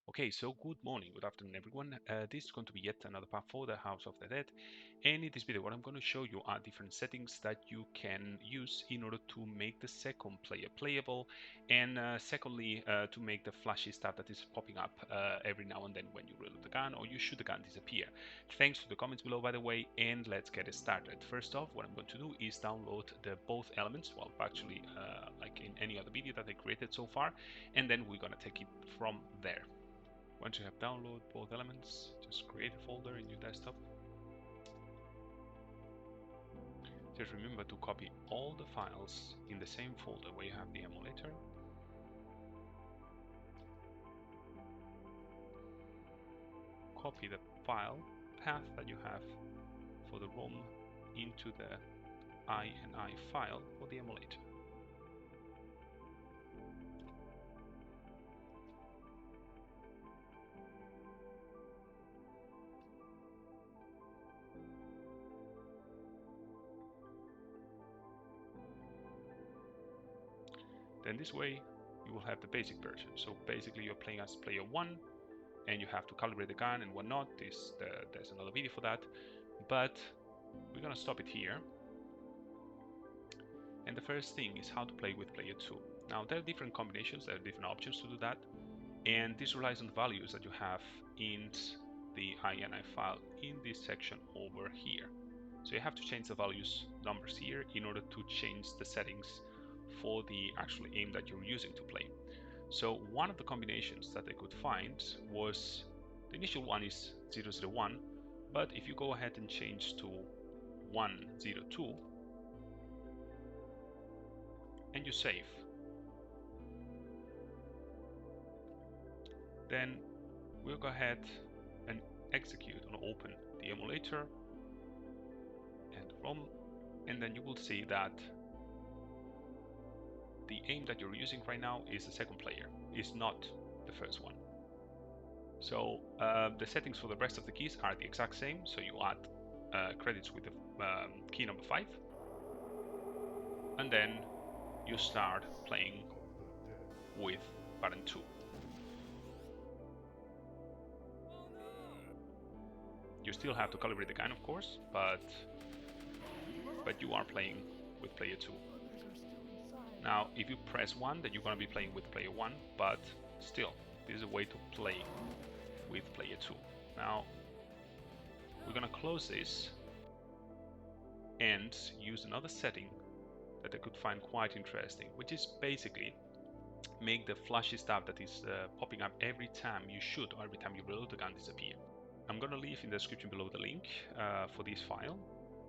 Okay, so good morning, good afternoon, everyone. This is going to be yet another part for the House of the Dead. And in this video, what I'm going to show you are different settings that you can use in order to make the second player playable, and secondly, to make the flashy stuff that is popping up every now and then when you reload the gun or you shoot the gun disappear. Thanks to the comments below, by the way, and let's get it started. First off, what I'm going to do is download the both elements, well, actually, like in any other video that I created so far, and then we're going to take it from there. Once you have downloaded both elements, just create a folder in your desktop. Just remember to copy all the files in the same folder where you have the emulator. Copy the file path that you have for the ROM into the INI file for the emulator. Then this way you will have the basic version. So basically you're playing as player 1 and you have to calibrate the gun and whatnot. There's another video for that, but we're gonna stop it here. And the first thing is how to play with player 2. Now there are different combinations, there are different options to do that, and this relies on the values that you have in the INI file in this section over here. So you have to change the values numbers here in order to change the settings for the actual aim that you're using to play. So one of the combinations that I could find was, the initial one is 001, but if you go ahead and change to 102 and you save, then we'll go ahead and execute and open the emulator and ROM, and then you will see that the aim that you're using right now is the second player, is not the first one. So the settings for the rest of the keys are the exact same. So you add credits with the key number 5, and then you start playing with button 2. You still have to calibrate the gun, of course, but you are playing with player 2. Now, if you press 1, then you're going to be playing with player 1, but still, this is a way to play with player 2. Now, we're going to close this and use another setting that I could find quite interesting, which is basically make the flashy stuff that is popping up every time you shoot or every time you reload the gun disappear. I'm going to leave in the description below the link for this file,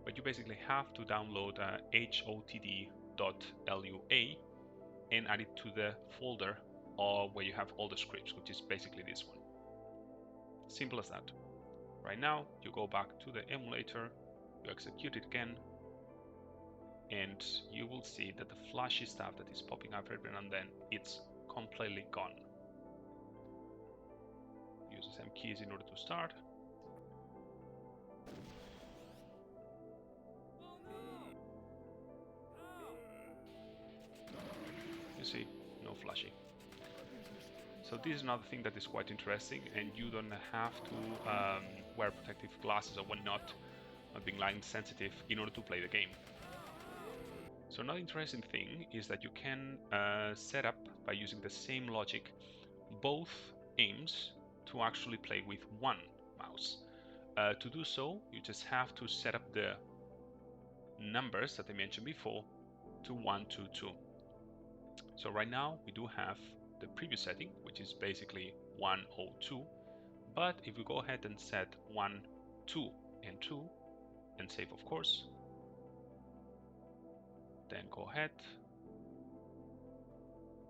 but you basically have to download hotd.lua and add it to the folder where you have all the scripts, which is basically this one. Simple as that. Right now, you go back to the emulator, you execute it again, and you will see that the flashy stuff that is popping up every now and then, it's completely gone. Use the same keys in order to start. You see, no flashy. So this is another thing that is quite interesting, and you don't have to wear protective glasses or whatnot, not being light sensitive, in order to play the game. So another interesting thing is that you can set up, by using the same logic, both aims to actually play with one mouse. To do so, you just have to set up the numbers that I mentioned before to 122. So right now we do have the previous setting, which is basically 102, but if we go ahead and set 1, 2, and 2, and save, of course, then go ahead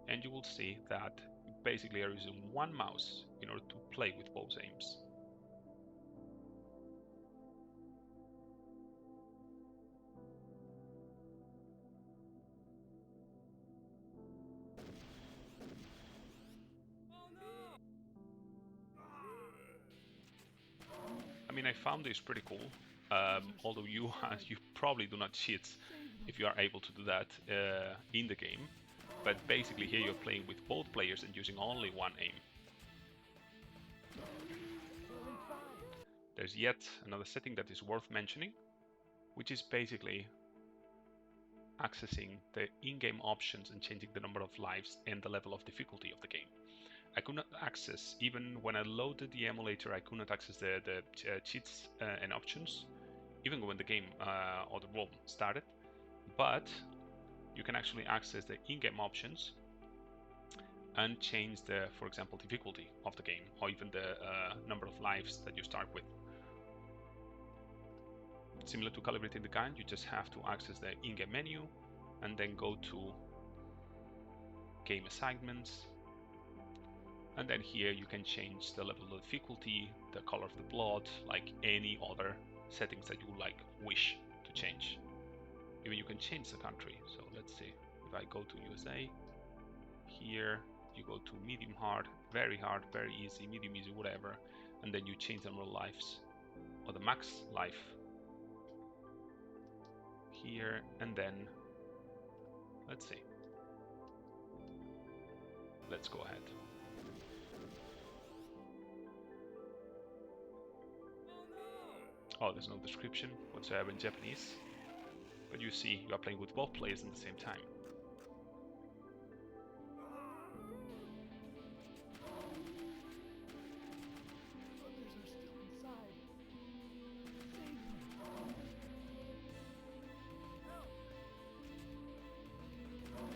and you will see that you basically are using one mouse in order to play with both aims. I mean, I found this pretty cool, although you probably do not cheat if you are able to do that in the game. But basically here you're playing with both players and using only one aim. there's yet another setting that is worth mentioning, which is basically accessing the in-game options and changing the number of lives and the level of difficulty of the game. I could not access, even when I loaded the emulator, I could not access the cheats and options, even when the game or the ROM started. But you can actually access the in-game options and change the, for example, difficulty of the game, or even the number of lives that you start with. Similar to calibrating the gun, you just have to access the in-game menu and then go to game assignments, and then here you can change the level of difficulty, the color of the blood, like any other settings that you wish to change. Even you can change the country. So let's see, if I go to USA, here you go to medium hard, very easy, medium easy, whatever, and then you change the number of lives or the max life here, and then let's see, let's go ahead. Oh, there's no description whatsoever in Japanese, but you see you are playing with both players at the same time.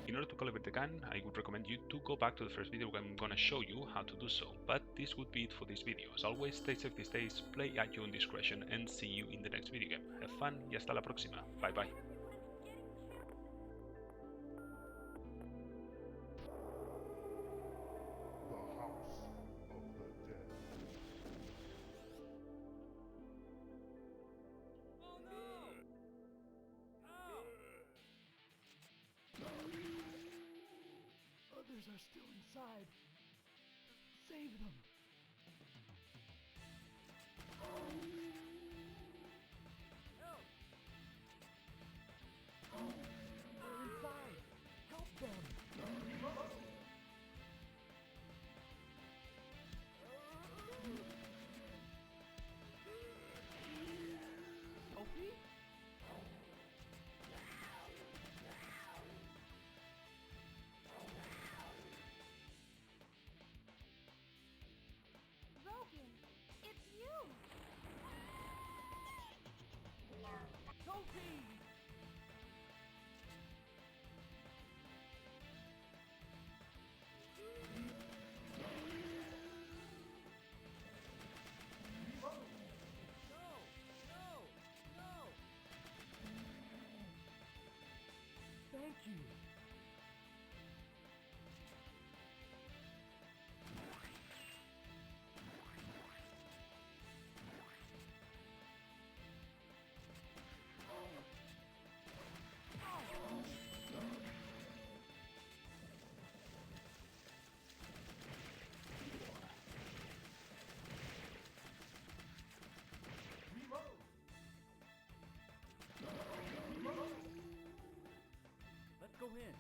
In order to calibrate the gun, I would recommend you to go back to the first video where I'm gonna show you how to do so. But this would be it for this video. As always, stay safe these days, play at your own discretion, and see you in the next video game. Have fun y hasta la próxima. Bye bye. Others are still inside. Save them. They're inside. Help them. Sophie? Logan, it's you! Sophie! Thank you. Let's go in.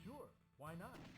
Sure, why not?